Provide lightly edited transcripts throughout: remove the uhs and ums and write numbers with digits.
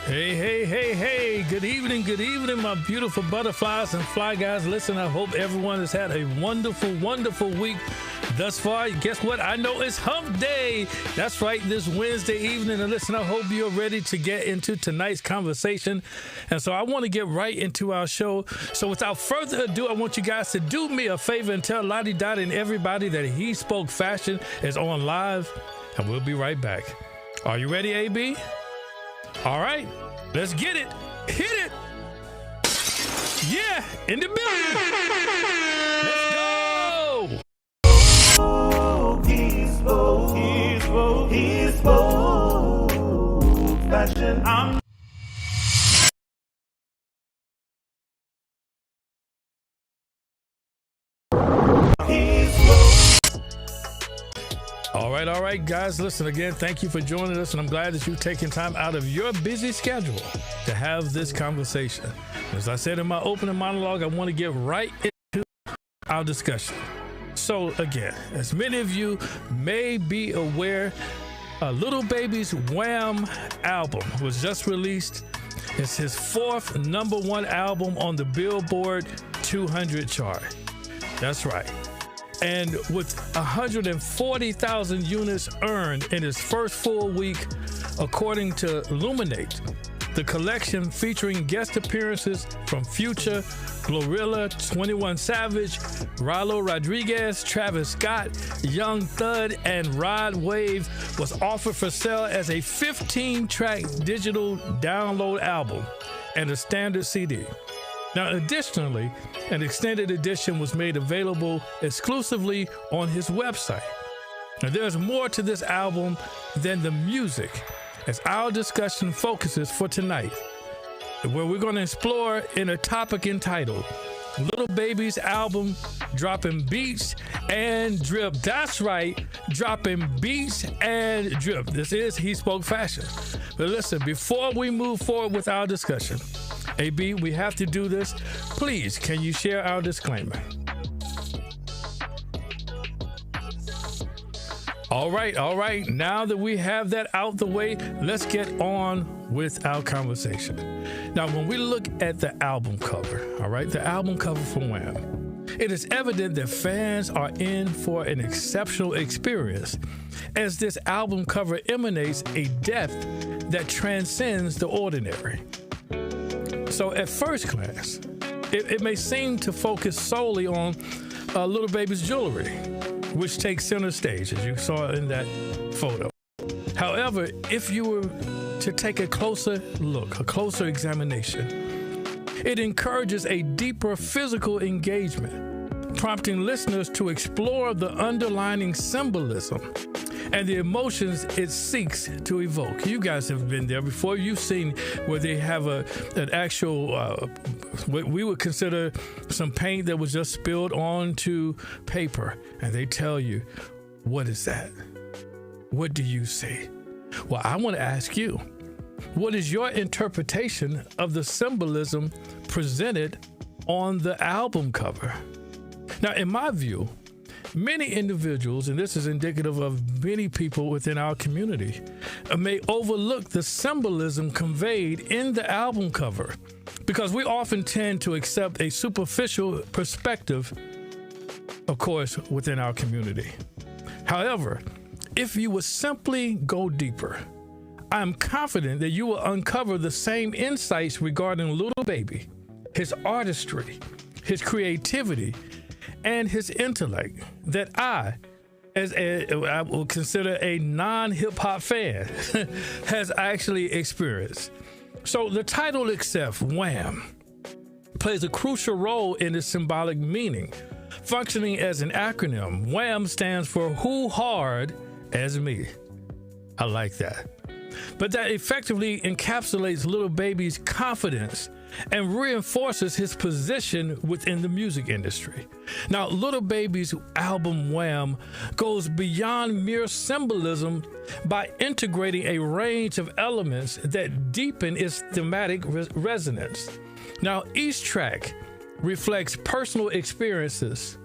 Hey, hey, hey, hey. Good evening, my beautiful butterflies and fly guys. Listen, I hope everyone has had a wonderful, wonderful week thus far. Guess what? I know it's hump day. That's right, this Wednesday evening. And listen, I hope you're ready to get into tonight's conversation. And so I want to get right into our show. So without further ado, I want you guys to do me a favor and tell Lottie Dottie and everybody that He Spoke Fashion is on live. And we'll be right back. Are you ready, AB? All right, let's get it. Hit it. Yeah, in the building. Let's go. He spoke fashion. All right, guys, listen again. Thank you for joining us, and I'm glad that you've taken time out of your busy schedule to have this conversation. As I said in my opening monologue, I want to get right into our discussion. So again, as many of you may be aware, Lil Baby's WHAM album was just released. It's his fourth #1 album on the Billboard 200 chart. That's right. And with 140,000 units earned in his first full week, according to Illuminate, the collection featuring guest appearances from Future, Glorilla, 21 Savage, Ralo Rodriguez, Travis Scott, Young Thug, and Rod Wave was offered for sale as a 15-track digital download album and a standard CD. Now, additionally, an extended edition was made available exclusively on his website. Now, there's more to this album than the music, as our discussion focuses for tonight, where we're going to explore in a topic entitled Lil Baby's album dropping beats and drip. That's right, dropping beats and drip. This is He Spoke Fashion. But listen, before we move forward with our discussion, AB, we have to do this. Please, can you share our disclaimer? All right. Now that we have that out the way, let's get on with our conversation. Now, when we look at the album cover, all right, the album cover for WHAM, it is evident that fans are in for an exceptional experience, as this album cover emanates a depth that transcends the ordinary. So at first glance, it may seem to focus solely on Lil Baby's jewelry, which takes center stage, as you saw in that photo. However, if you were to take a closer look, a closer examination, it encourages a deeper physical engagement, prompting listeners to explore the underlying symbolism and the emotions it seeks to evoke. You guys have been there before. You've seen where they have an actual, what we would consider some paint that was just spilled onto paper, and they tell you, what is that? What do you see? Well, I want to ask you, what is your interpretation of the symbolism presented on the album cover? Now, in my view, many individuals, and this is indicative of many people within our community, may overlook the symbolism conveyed in the album cover because we often tend to accept a superficial perspective, of course, within our community. However, if you would simply go deeper, I'm confident that you will uncover the same insights regarding Lil Baby, his artistry, his creativity, and his intellect that I will consider a non-hip-hop fan, has actually experienced. So the title itself, WHAM, plays a crucial role in its symbolic meaning. Functioning as an acronym, WHAM stands for Who Hard As Me. I like that. But that effectively encapsulates Lil Baby's confidence and reinforces his position within the music industry. Now, Lil Baby's album WHAM goes beyond mere symbolism by integrating a range of elements that deepen its thematic resonance. Now, each track reflects personal experiences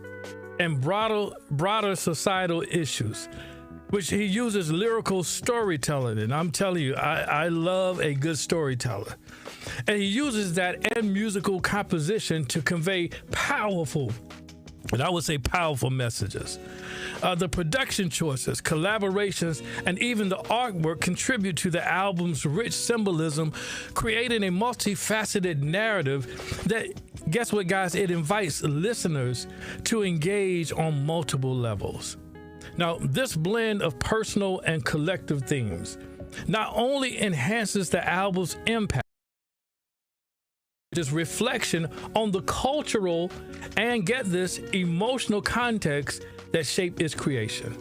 and broader societal issues, which he uses lyrical storytelling. And I'm telling you, I love a good storyteller. And he uses that and musical composition to convey powerful, and I would say powerful messages. The production choices, collaborations, and even the artwork contribute to the album's rich symbolism, creating a multifaceted narrative that, guess what, guys? It invites listeners to engage on multiple levels. Now, this blend of personal and collective themes not only enhances the album's impact, its reflection on the cultural and, get this, emotional context that shaped its creation.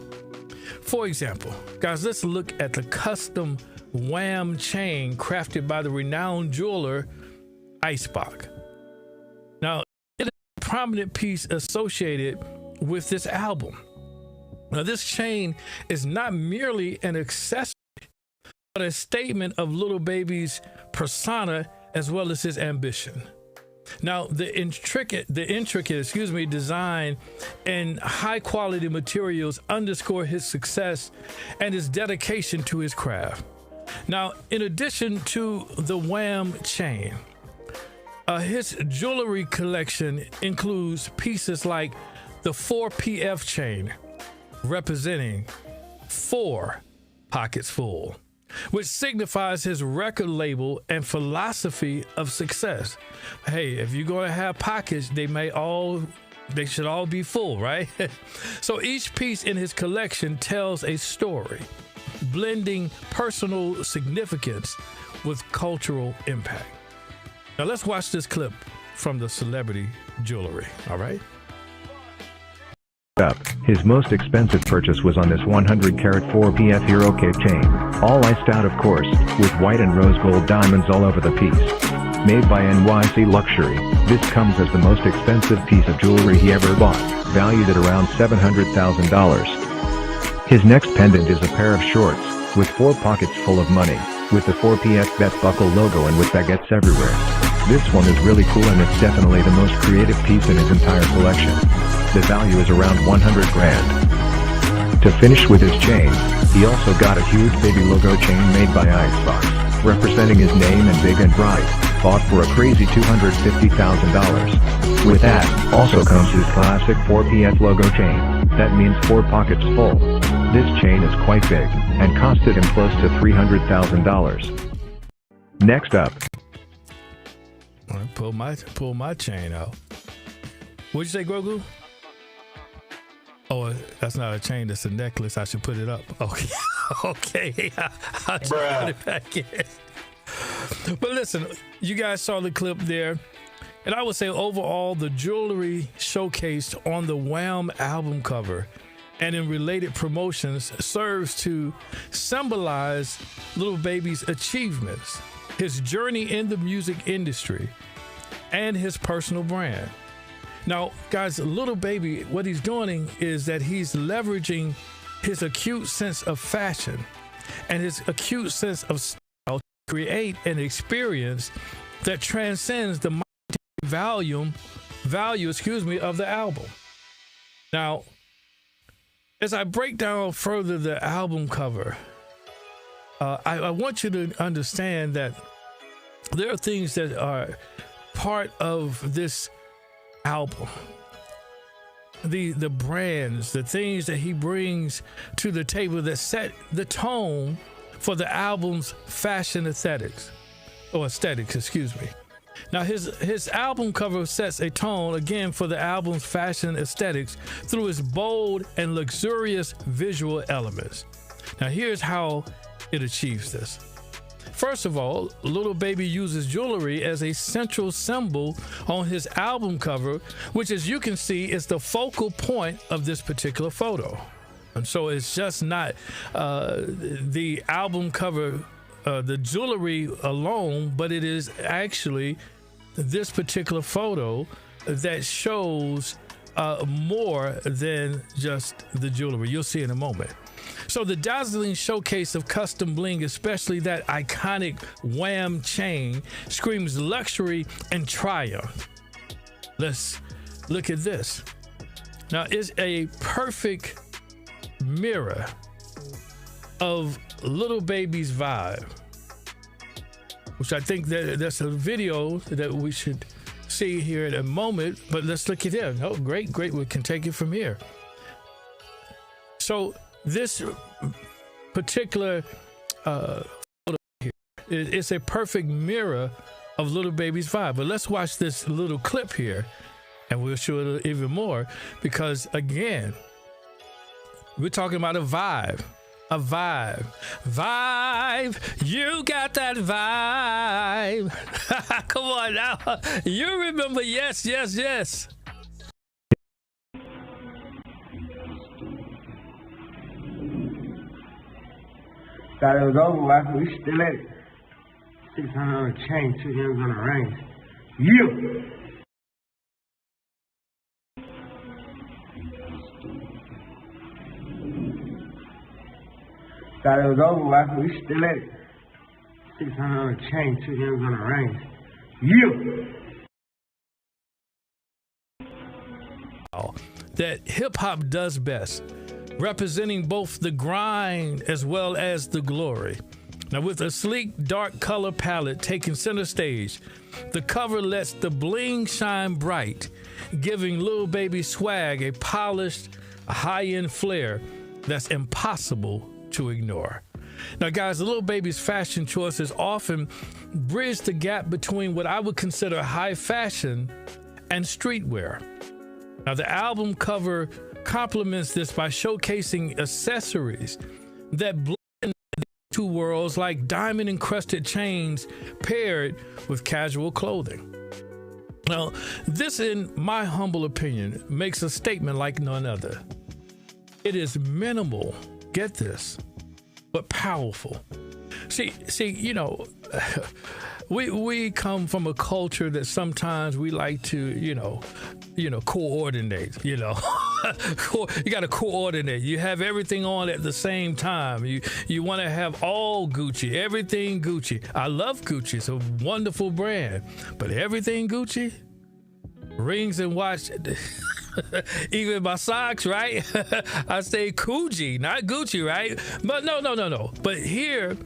For example, guys, let's look at the custom WHAM chain crafted by the renowned jeweler Icebox. Now, it is a prominent piece associated with this album. Now, this chain is not merely an accessory, but a statement of Lil Baby's persona as well as his ambition. Now, the intricate design and high quality materials underscore his success and his dedication to his craft. Now, in addition to the WHAM chain, his jewelry collection includes pieces like the 4PF chain, representing 4 pockets full, which signifies his record label and philosophy of success. Hey, if you're going to have pockets, they should all be full, right? So each piece in his collection tells a story, blending personal significance with cultural impact. Now let's watch this clip from the celebrity jewelry, all right? His most expensive purchase was on this 100-carat 4PF evoke chain, all iced out of course, with white and rose gold diamonds all over the piece. Made by NYC Luxury, this comes as the most expensive piece of jewelry he ever bought, valued at around $700,000. His next pendant is a pair of shorts, with 4 pockets full of money, with the 4PF bet buckle logo and with baguettes everywhere. This one is really cool and it's definitely the most creative piece in his entire collection. The value is around 100 grand. To finish with his chain, he also got a huge baby logo chain made by Icebox, representing his name and big and bright, bought for a crazy $250,000. With that, also comes his classic 4PF logo chain, that means 4 pockets full. This chain is quite big, and costed him close to $300,000. Next up. I pull my chain out. What'd you say, Grogu? Oh, that's not a chain, that's a necklace. I should put it up. Okay. Okay. I'll just put it back in. But listen, you guys saw the clip there. And I would say overall, the jewelry showcased on the WHAM album cover and in related promotions serves to symbolize Lil Baby's achievements, his journey in the music industry, and his personal brand. Now, guys, Lil Baby, what he's doing is that he's leveraging his acute sense of fashion and his acute sense of style to create an experience that transcends the value of the album. Now, as I break down further the album cover, I want you to understand that there are things that are part of this album, the brands, the things that he brings to the table that set the tone for the album's fashion aesthetics. Now his album cover sets a tone again for the album's fashion aesthetics through its bold and luxurious visual elements. Now here's how it achieves this. First of all, Lil Baby uses jewelry as a central symbol on his album cover, which, as you can see, is the focal point of this particular photo. And so it's just not the album cover, the jewelry alone, but it is actually this particular photo that shows more than just the jewelry. You'll see in a moment. So the dazzling showcase of custom bling, especially that iconic WHAM chain, screams luxury and triumph. Let's look at this. Now, it's a perfect mirror of Lil Baby's vibe, which I think that's a video that we should see here in a moment, but let's look at it. Oh, great. We can take it from here. So this particular photo here is a perfect mirror of Lil Baby's vibe. But let's watch this little clip here, and we'll show it even more, because again, we're talking about a vibe. A vibe. You got that vibe. Come on now. You remember, yes. Thought it was over, but we still at it. 600 on the chain, 2 hands on the range. You! Thought it was over, but we still at it. 600 on the chain, 2 hands on the range. You! That hip hop does best, representing both the grind as well as the glory. Now, with a sleek, dark color palette taking center stage, the cover lets the bling shine bright, giving Lil Baby swag a polished, high-end flair that's impossible to ignore. Now, guys, Lil Baby's fashion choices often bridge the gap between what I would consider high fashion and streetwear. Now, the album cover complements this by showcasing accessories that blend the two worlds, like diamond-encrusted chains paired with casual clothing. Now, this, in my humble opinion, makes a statement like none other. It is minimal, get this, but powerful. See, you know, we come from a culture that sometimes we like to, coordinate, you got to coordinate. You have everything on at the same time. You want to have all Gucci, everything Gucci. I love Gucci. It's a wonderful brand, but everything Gucci, rings and watch, even my socks, right? I say Coogee, not Gucci, right? But no. But here,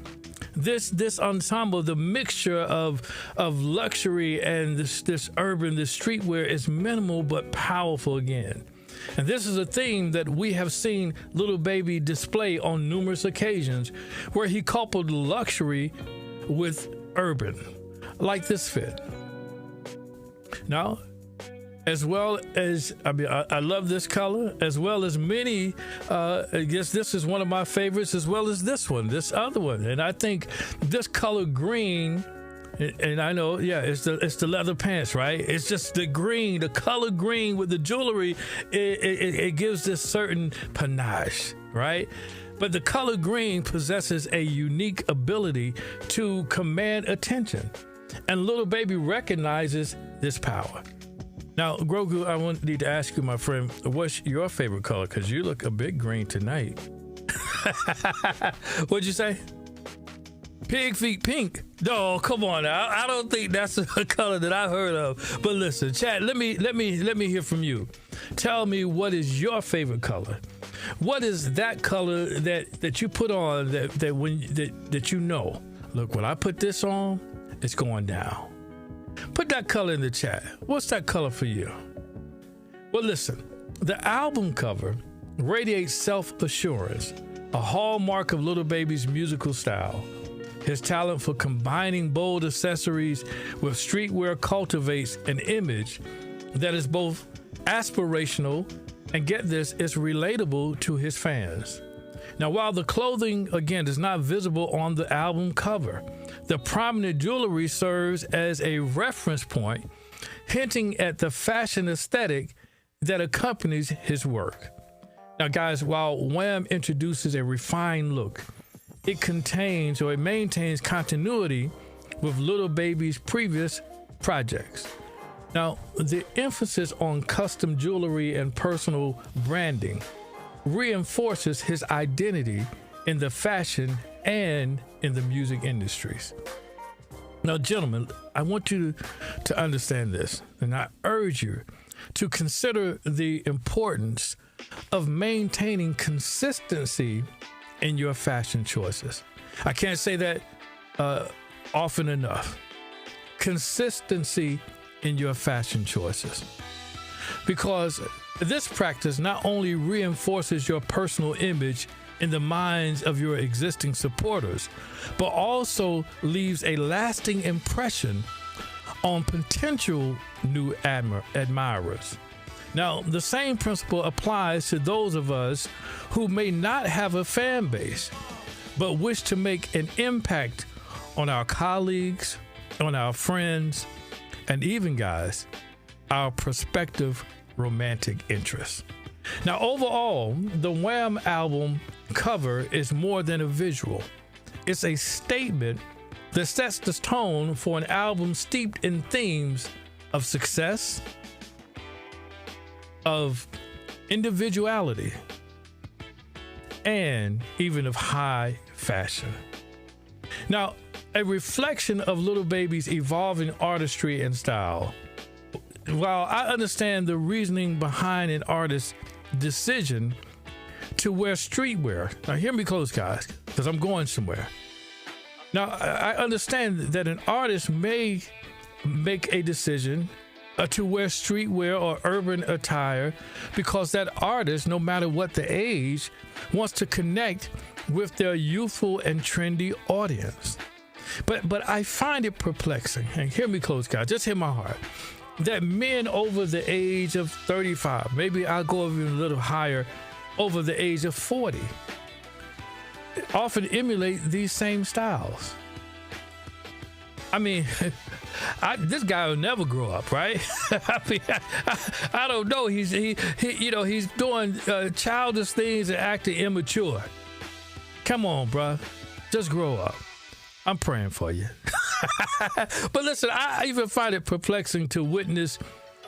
this ensemble, the mixture of luxury and this urban, this streetwear is minimal but powerful again. And this is a theme that we have seen Lil Baby display on numerous occasions, where he coupled luxury with urban, like this fit. Now, as well as, I love this color, as well as many, I guess this is one of my favorites, as well as this other one. And I think this color green, and I know, it's the leather pants, right? It's just the green, the color green with the jewelry, it gives this certain panache, right? But the color green possesses a unique ability to command attention. And Lil Baby recognizes this power. Now, Grogu, I need to ask you, my friend, what's your favorite color? Because you look a bit green tonight. What'd you say? Pig feet pink. No, come on now. I don't think that's a color that I've heard of. But listen, chat, let me hear from you. Tell me, what is your favorite color? What is that color that you put on that you know? Look, when I put this on, it's going down. Put that color in the chat. What's that color for you? Well, listen, the album cover radiates self-assurance, a hallmark of Lil Baby's musical style. His talent for combining bold accessories with streetwear cultivates an image that is both aspirational and, get this, it's relatable to his fans. Now, while the clothing, again, is not visible on the album cover, the prominent jewelry serves as a reference point, hinting at the fashion aesthetic that accompanies his work. Now, guys, while WHAM introduces a refined look, it maintains continuity with Lil Baby's previous projects. Now, the emphasis on custom jewelry and personal branding reinforces his identity in the fashion and in the music industries. Now, gentlemen, I want you to understand this, and I urge you to consider the importance of maintaining consistency in your fashion choices. I can't say that often enough. Consistency in your fashion choices. Because this practice not only reinforces your personal image in the minds of your existing supporters, but also leaves a lasting impression on potential new admirers. Now, the same principle applies to those of us who may not have a fan base, but wish to make an impact on our colleagues, on our friends, and even, guys, our prospective romantic interests. Now, overall, the WHAM album cover is more than a visual. It's a statement that sets the tone for an album steeped in themes of success, of individuality, and even of high fashion. Now, a reflection of Lil Baby's evolving artistry and style. While I understand the reasoning behind an artist's decision to wear streetwear, now hear me close, guys, because I'm going somewhere. Now, I understand that an artist may make a decision to wear streetwear or urban attire because that artist, no matter what the age, wants to connect with their youthful and trendy audience. But I find it perplexing, and hear me close, guys, just hear my heart, that men over the age of 35, maybe I'll go even a little higher, over the age of 40, often emulate these same styles. I mean, this guy will never grow up, right? I mean, I don't know. He's doing childish things and acting immature. Come on, bruh, just grow up. I'm praying for you. But listen, I even find it perplexing to witness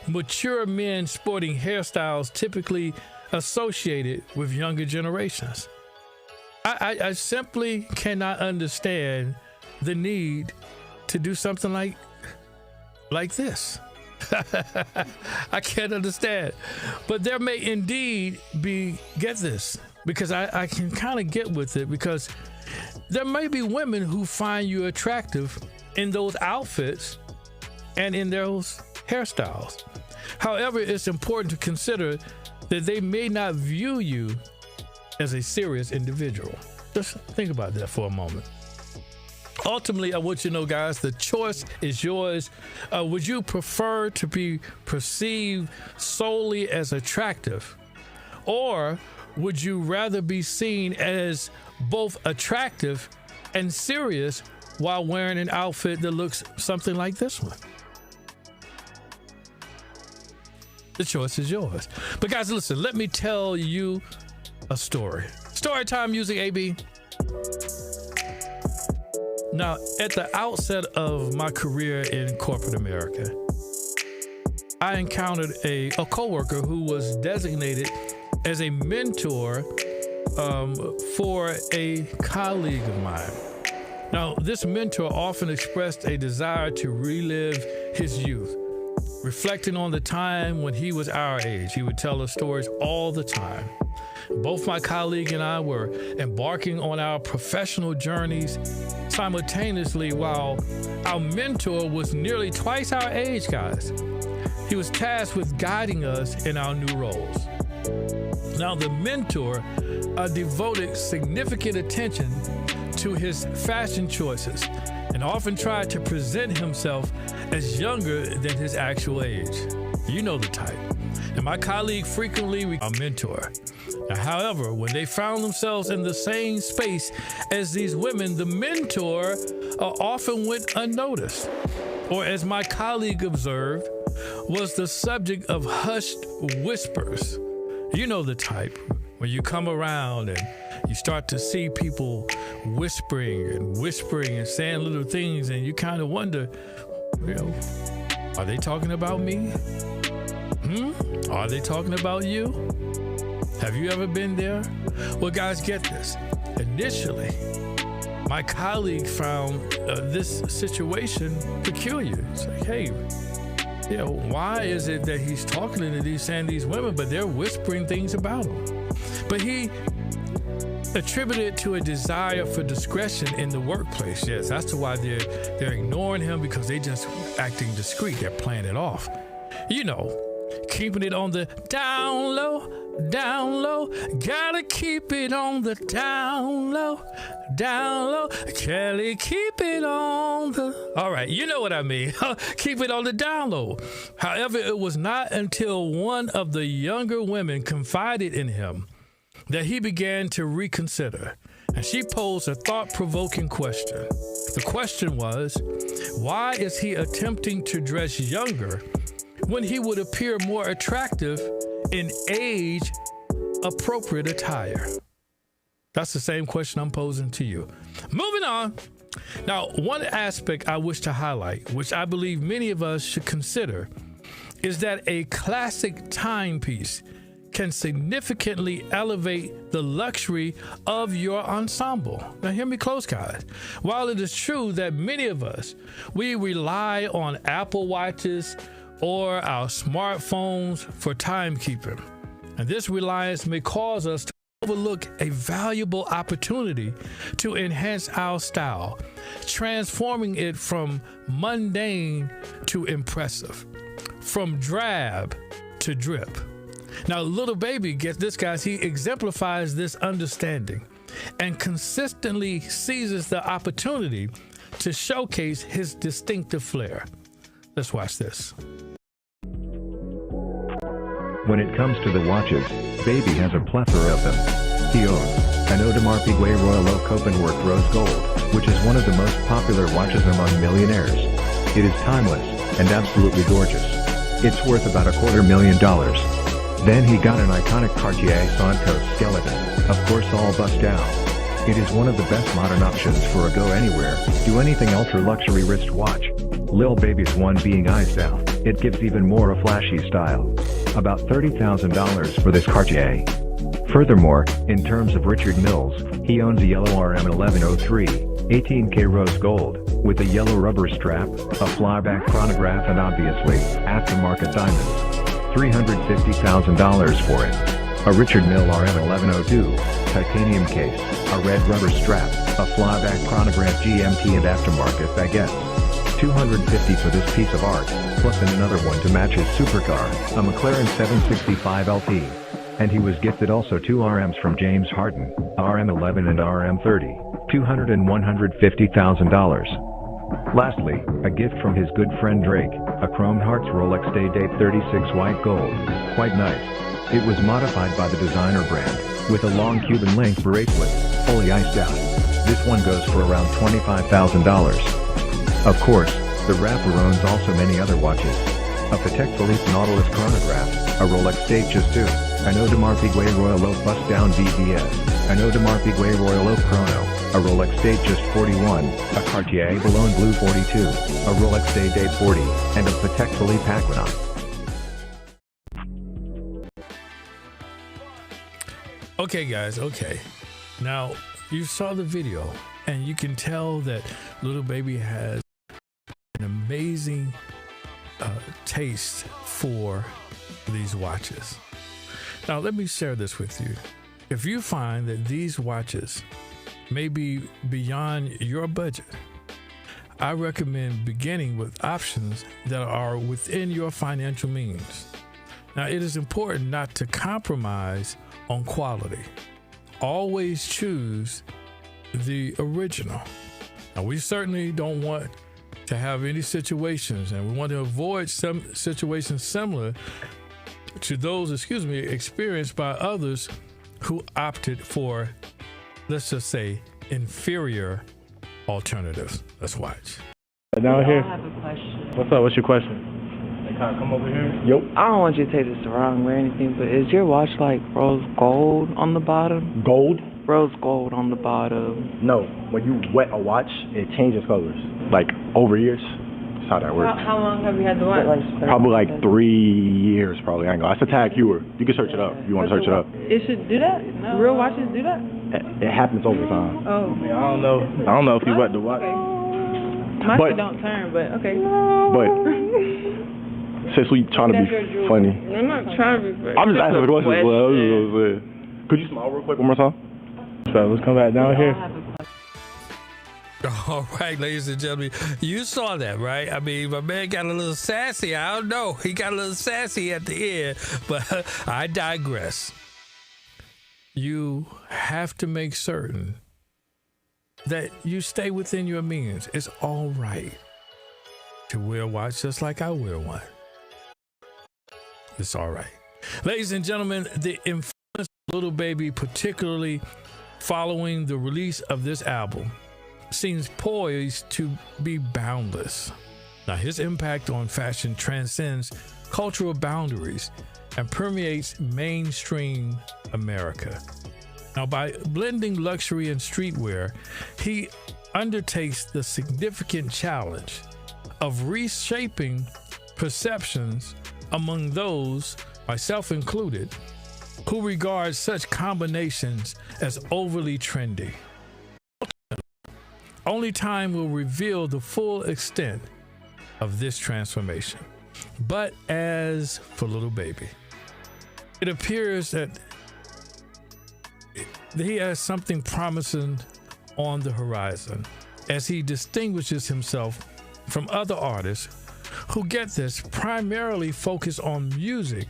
mature men sporting hairstyles typically associated with younger generations. I simply cannot understand the need to do something like this. I can't understand. But there may indeed be, get this, because I can kind of get with it, because there may be women who find you attractive in those outfits and in those hairstyles. However, it's important to consider that they may not view you as a serious individual. Just think about that for a moment. Ultimately, I want you to know, guys, the choice is yours. Would you prefer to be perceived solely as attractive, or would you rather be seen as both attractive and serious while wearing an outfit that looks something like this one? The choice is yours. But guys, listen, let me tell you a story. Story time, music, AB. Now, at the outset of my career in corporate America, I encountered a coworker who was designated as a mentor for a colleague of mine. Now, this mentor often expressed a desire to relive his youth, reflecting on the time when he was our age. He would tell us stories all the time. Both my colleague and I were embarking on our professional journeys simultaneously, while our mentor was nearly twice our age, guys. He was tasked with guiding us in our new roles. Now, the mentor devoted significant attention to his fashion choices and often tried to present himself as younger than his actual age. You know the type. And my colleague frequently a mentor. Now, however, when they found themselves in the same space as these women, the mentor often went unnoticed, or as my colleague observed, was the subject of hushed whispers. You know the type. When you come around and you start to see people whispering and saying little things, and you kind of wonder, are they talking about me? Are they talking about you? Have you ever been there? Well, guys, get this. Initially, my colleague found this situation peculiar. It's like, hey, why is it that he's talking to these women, but they're whispering things about him? But attributed to a desire for discretion in the workplace. Yes, that's why they're ignoring him, because they just acting discreet. They're playing it off. You know, keeping it on the down low, gotta keep it on the down low, Kelly, keep it on the, all right, you know what I mean, keep it on the down low. However, it was not until one of the younger women confided in him that he began to reconsider, and she posed a thought-provoking question. The question was, why is he attempting to dress younger when he would appear more attractive in age-appropriate attire? That's the same question I'm posing to you. Moving on. Now, one aspect I wish to highlight, which I believe many of us should consider, is that a classic timepiece can significantly elevate the luxury of your ensemble. Now, hear me close, guys. While it is true that many of us, we rely on Apple Watches or our smartphones for timekeeping, and this reliance may cause us to overlook a valuable opportunity to enhance our style, transforming it from mundane to impressive, from drab to drip. Now, Lil Baby, get this, guys, he exemplifies this understanding and consistently seizes the opportunity to showcase his distinctive flair. Let's watch this. When it comes to the watches, Baby has a plethora of them. He owns an Audemars Piguet Royal Oak Openwork Rose Gold, which is one of the most popular watches among millionaires. It is timeless and absolutely gorgeous. It's worth about $250,000. Then he got an iconic Cartier Santos skeleton, of course all bust down. It is one of the best modern options for a go-anywhere, do-anything ultra-luxury wristwatch. Lil Baby's one being eyes down, it gives even more a flashy style. About $30,000 for this Cartier. Furthermore, in terms of Richard Milles, he owns a yellow RM1103, 18K rose gold, with a yellow rubber strap, a flyback chronograph and obviously, aftermarket diamonds. $350,000 for it. A Richard Mille RM1102, titanium case, a red rubber strap, a flyback chronograph GMT and aftermarket baguettes. $250 for this piece of art, plus another one to match his supercar, a McLaren 765 LT. And he was gifted also 2 RMs from James Harden, RM11 and RM30, $200,000 and $150,000. Lastly, a gift from his good friend Drake, a Chrome Hearts Rolex Day Date 36 white gold, quite nice. It was modified by the designer brand, with a long Cuban link bracelet, fully iced out. This one goes for around $25,000. Of course, the rapper owns also many other watches. A Patek Philippe Nautilus chronograph, a Rolex Datejust 2, an Audemars Piguet Royal Oak Bust Down VVS, an Audemars Piguet Royal Oak Chrono, a Rolex Datejust 41, a Cartier Boulogne Blue 42, a Rolex Day Date 40, and a Patek Philippe Aquanaut. Okay, guys, okay. Now, you saw the video, and you can tell that Lil Baby has an amazing taste for these watches. Now, let me share this with you. If you find that these watches may be beyond your budget, I recommend beginning with options that are within your financial means. Now, it is important not to compromise on quality. Always choose the original. Now, we certainly don't want to have any situations, and we want to avoid some situations similar to those, experienced by others who opted for, let's just say, inferior alternatives. Let's watch. Down here. I have a question. What's up? What's your question? They kind of come over here. Yep. I don't want you to take this the wrong way or anything, but is your watch like rose gold on the bottom? Gold? Rose gold on the bottom. No. When you wet a watch, it changes colors. Like over years. That's how that works. How long have you had the watch? Probably like 3 years, probably. I ain't gonna. It's a tag heuer. You can search it up. You want to search it up? It should do that? No. Real watches do that? It happens over time. Oh. I mean, I don't know if you wet the watch. Okay. Mine don't turn, but okay. But since we trying to be funny. I'm not trying to be funny. I'm just asking the questions. Could you smile real quick one more time? So let's come back down We all here. have a All right, ladies and gentlemen, you saw that, right? I mean, my man got a little sassy. I don't know. He got a little sassy at the end, but I digress. You have to make certain that you stay within your means. It's all right to wear a watch just like I wear one. It's all right. Ladies and gentlemen, the influence of Lil Baby, particularly following the release of this album, seems poised to be boundless. Now, his impact on fashion transcends cultural boundaries and permeates mainstream America. Now, by blending luxury and streetwear, he undertakes the significant challenge of reshaping perceptions among those, myself included, who regard such combinations as overly trendy. Only time will reveal the full extent of this transformation. But as for Lil Baby, it appears that he has something promising on the horizon as he distinguishes himself from other artists who, get this, primarily focus on music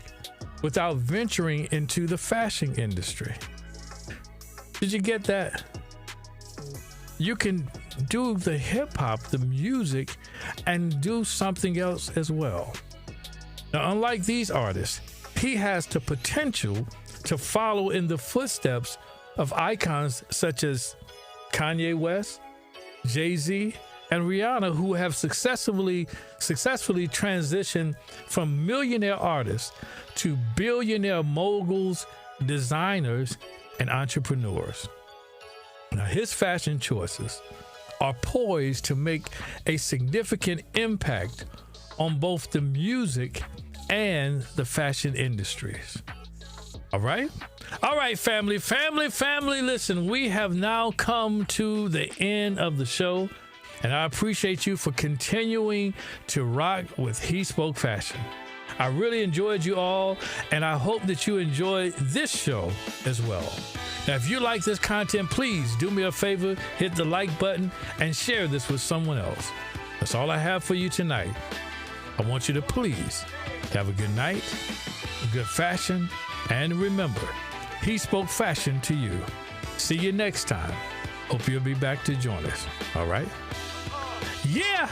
without venturing into the fashion industry. Did you get that? You can do the hip hop, the music, and do something else as well. Now, unlike these artists, he has the potential to follow in the footsteps of icons such as Kanye West, Jay-Z, and Rihanna, who have successfully transitioned from millionaire artists to billionaire moguls, designers, and entrepreneurs. Now, his fashion choices are poised to make a significant impact on both the music and the fashion industries. All right? All right, family. Listen, we have now come to the end of the show, and I appreciate you for continuing to rock with He Spoke Fashion. I really enjoyed you all, and I hope that you enjoy this show as well. Now, if you like this content, please do me a favor, hit the like button, and share this with someone else. That's all I have for you tonight. I want you to please have a good night, good fashion, and remember, He spoke fashion to you. See you next time. Hope you'll be back to join us. All right? Yeah!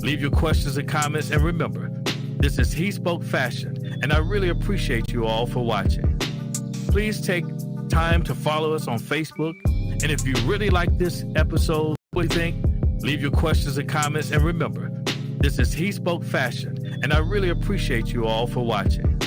Leave your questions and comments, and remember, this is He Spoke Fashion, and I really appreciate you all for watching. Please take time to follow us on Facebook, and if you really like this episode, what do you think? Leave your questions and comments, and remember, this is He Spoke Fashion, and I really appreciate you all for watching.